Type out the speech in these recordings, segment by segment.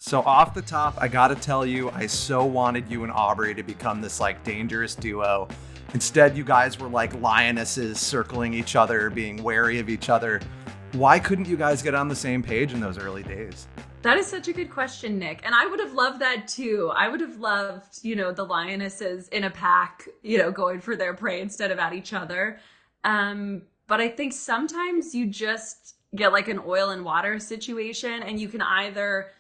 So off the top, I gotta tell you, I so wanted you and Aubrey to become this like dangerous duo. Instead, you guys were like lionesses circling each other, being wary of each other. Why couldn't you guys get on the same page in those early days? That is such a good question, Nick. And I would have loved that too. I would have loved, the lionesses in a pack, going for their prey instead of at each other. But I think sometimes you just get like an oil and water situation, and you can either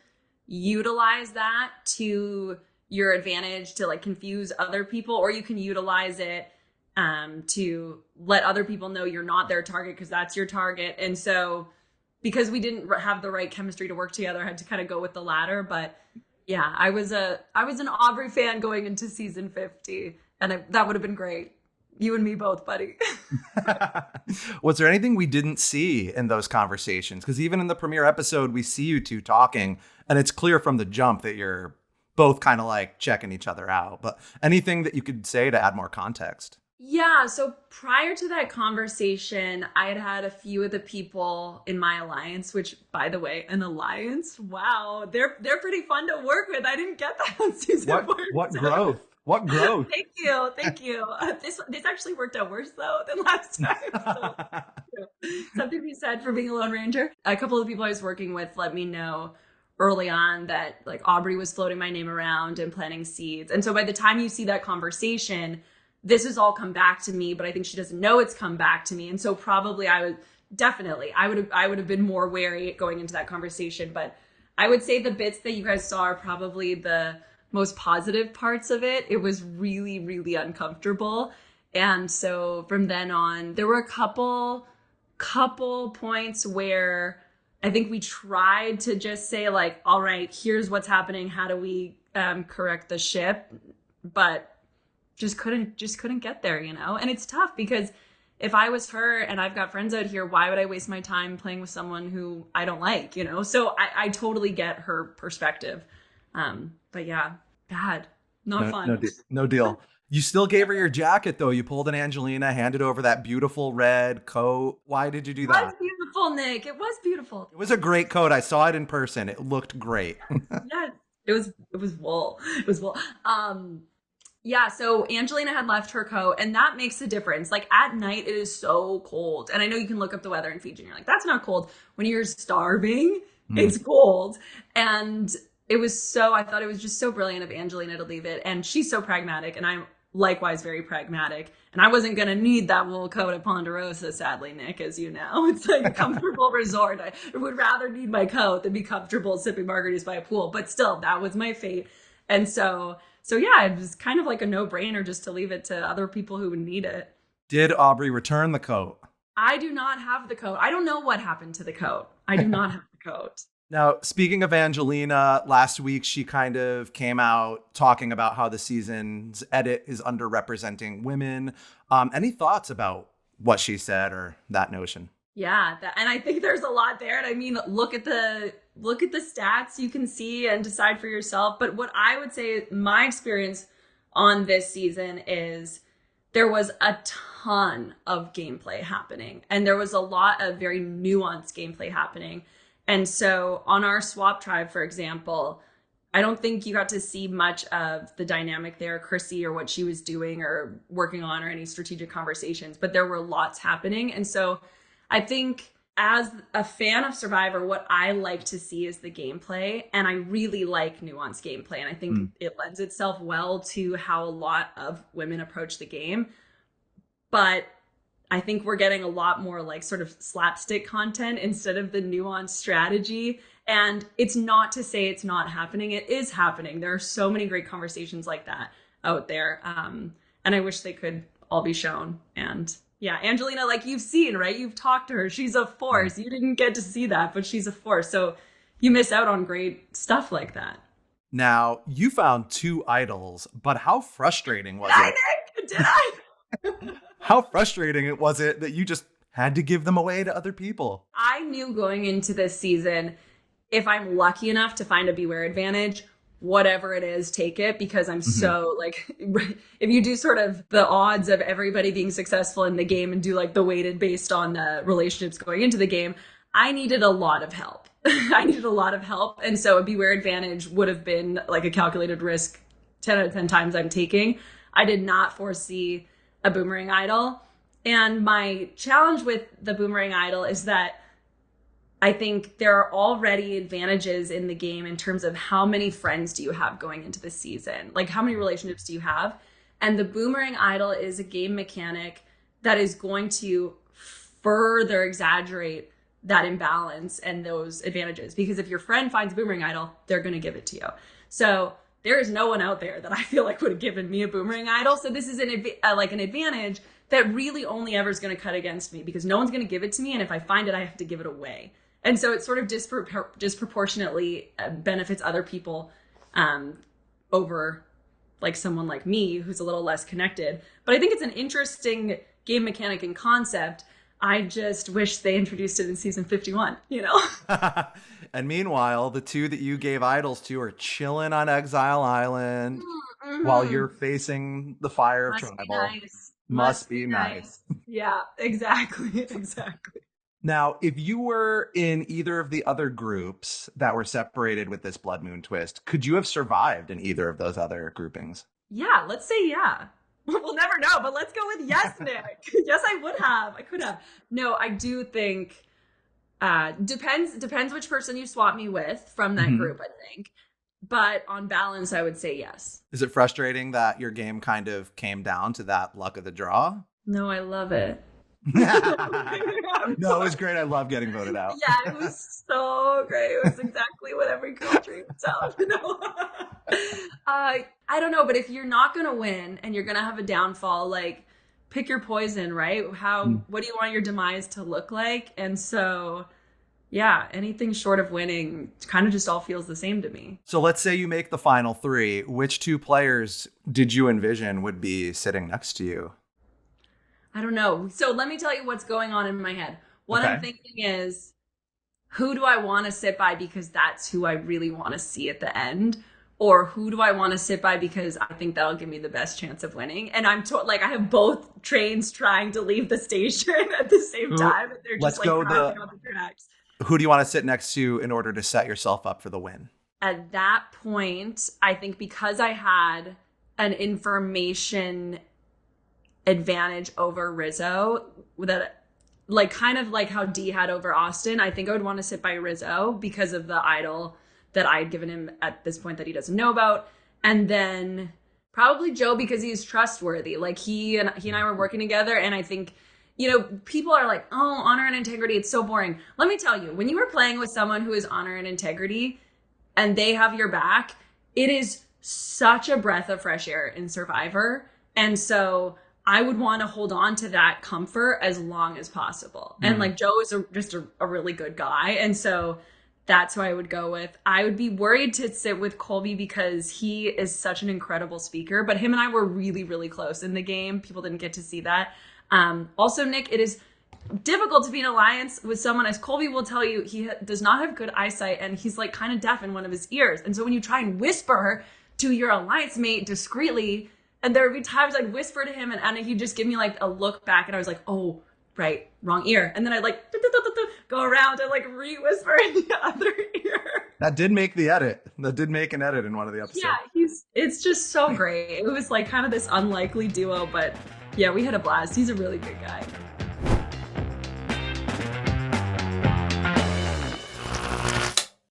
utilize that to your advantage to like confuse other people, or you can utilize it to let other people know you're not their target because that's your target. And so because we didn't have the right chemistry to work together, I had to kind of go with the latter. But yeah, I was an Aubrey fan going into season 50, and that would have been great. You and me both, buddy. Was there anything we didn't see in those conversations? Because even in the premiere episode, we see you two talking, and it's clear from the jump that you're both kind of like checking each other out. But anything that you could say to add more context? Yeah, so prior to that conversation, I had a few of the people in my alliance, which, by the way, an alliance? Wow, they're pretty fun to work with. I didn't get that on season 4. What growth? What growth? Thank you. This actually worked out worse though than last time. So, something to be said for being a Lone Ranger. A couple of the people I was working with let me know early on that like Aubrey was floating my name around and planting seeds. And so by the time you see that conversation, this has all come back to me, but I think she doesn't know it's come back to me. And so probably I would have been more wary going into that conversation. But I would say the bits that you guys saw are probably the most positive parts of it. It was really, really uncomfortable. And so from then on, there were a couple points where I think we tried to just say like, all right, here's what's happening. How do we correct the ship? But just couldn't get there, And it's tough because if I was her and I've got friends out here, why would I waste my time playing with someone who I don't like, So I totally get her perspective. But yeah, bad, not fun. No deal. You still gave her your jacket though. You pulled an Angelina, handed over that beautiful red coat. Why did you do that? It was beautiful, Nick. It was beautiful. It was a great coat. I saw it in person. It looked great. Yes, it was wool. It was wool. Yeah, so Angelina had left her coat, and that makes a difference. Like at night, it is so cold. And I know you can look up the weather in Fiji and you're like, that's not cold. When you're starving, it's cold. And I thought it was just so brilliant of Angelina to leave it. And she's so pragmatic, and I'm likewise very pragmatic. And I wasn't going to need that wool coat at Ponderosa, sadly, Nick, as you know. It's like a comfortable resort. I would rather need my coat than be comfortable sipping margaritas by a pool. But still, that was my fate. And so yeah, it was kind of like a no-brainer just to leave it to other people who would need it. Did Aubrey return the coat? I do not have the coat. I don't know what happened to the coat. I do not have the coat. Now, speaking of Angelina, last week she kind of came out talking about how the season's edit is underrepresenting women. Any thoughts about what she said or that notion? Yeah, and I think there's a lot there. And I mean, look at the stats you can see and decide for yourself. But what I would say, my experience on this season is there was a ton of gameplay happening, and there was a lot of very nuanced gameplay happening. And so on our swap tribe, for example, I don't think you got to see much of the dynamic there, Chrissy, or what she was doing or working on, or any strategic conversations, but there were lots happening. And so I think as a fan of Survivor, what I like to see is the gameplay, and I really like nuanced gameplay. And I think it lends itself well to how a lot of women approach the game. But I think we're getting a lot more like sort of slapstick content instead of the nuanced strategy. And it's not to say it's not happening. It is happening. There are so many great conversations like that out there. And I wish they could all be shown. And yeah, Angelina, like you've seen, right? You've talked to her. She's a force. You didn't get to see that, but she's a force. So you miss out on great stuff like that. Now, you found 2 idols, but how frustrating was it? Did I? How frustrating was it that you just had to give them away to other people? I knew going into this season, if I'm lucky enough to find a Beware advantage, whatever it is, take it, because I'm so like, if you do sort of the odds of everybody being successful in the game and do like the weighted based on the relationships going into the game, I needed a lot of help. I needed a lot of help. And so a Beware Advantage would have been like a calculated risk 10 out of 10 times I'm taking. I did not foresee a Boomerang Idol. And my challenge with the Boomerang Idol is that I think there are already advantages in the game in terms of how many friends do you have going into the season? Like, how many relationships do you have? And the Boomerang Idol is a game mechanic that is going to further exaggerate that imbalance and those advantages. Because if your friend finds a Boomerang Idol, they're going to give it to you. So there is no one out there that I feel like would have given me a Boomerang Idol. So this is an advantage that really only ever is going to cut against me because no one's going to give it to me. And if I find it, I have to give it away. And so it sort of disproportionately benefits other people over like someone like me who's a little less connected. But I think it's an interesting game mechanic and concept. I just wish they introduced it in season 51, you know? And meanwhile, the two that you gave idols to are chilling on Exile Island while you're facing the fire of tribal. Must be nice. Yeah, exactly. Exactly. Now, if you were in either of the other groups that were separated with this Blood Moon twist, could you have survived in either of those other groupings? Yeah, let's say yeah. We'll never know, but let's go with yes, Nick. Yes, I would have. I could have. No, I do think depends which person you swap me with from that group, I think. But on balance, I would say yes. Is it frustrating that your game kind of came down to that luck of the draw? No, I love it. No, it was great. I love getting voted out. Yeah, it was so great. It was exactly what every girl dreams of. No. I don't know, but if you're not going to win and you're going to have a downfall, like pick your poison, right? What do you want your demise to look like? And so, yeah, anything short of winning kind of just all feels the same to me. So let's say you make the final three. Which two players did you envision would be sitting next to you? I don't know. So let me tell you what's going on in my head. What I'm thinking is, who do I want to sit by because that's who I really want to see at the end? Or who do I want to sit by because I think that'll give me the best chance of winning? And I'm I have both trains trying to leave the station at the same time. And they're just on the tracks. Who do you want to sit next to in order to set yourself up for the win? At that point, I think because I had an information advantage over Rizzo, that kind of like how D had over Austin, I think I would want to sit by Rizzo because of the idol that I had given him at this point that he doesn't know about. And then probably Joe because he's trustworthy. Like he and I were working together, and I think, people are like, oh, honor and integrity, it's so boring. Let me tell you, when you are playing with someone who is honor and integrity and they have your back, it is such a breath of fresh air in Survivor. And so I would want to hold on to that comfort as long as possible. And Joe is just a really good guy. And so that's who I would go with. I would be worried to sit with Colby because he is such an incredible speaker, but him and I were really, really close in the game. People didn't get to see that. Also, Nick, it is difficult to be in alliance with someone, as Colby will tell you, he does not have good eyesight and he's kind of deaf in one of his ears. And so when you try and whisper to your alliance mate discreetly, and there would be times I'd whisper to him and he'd just give me a look back and I was like, oh, right, wrong ear. And then I'd go around and re-whisper in the other ear. That did make the edit. That did make an edit in one of the episodes. Yeah, it's just so great. It was kind of this unlikely duo, but yeah, we had a blast. He's a really good guy.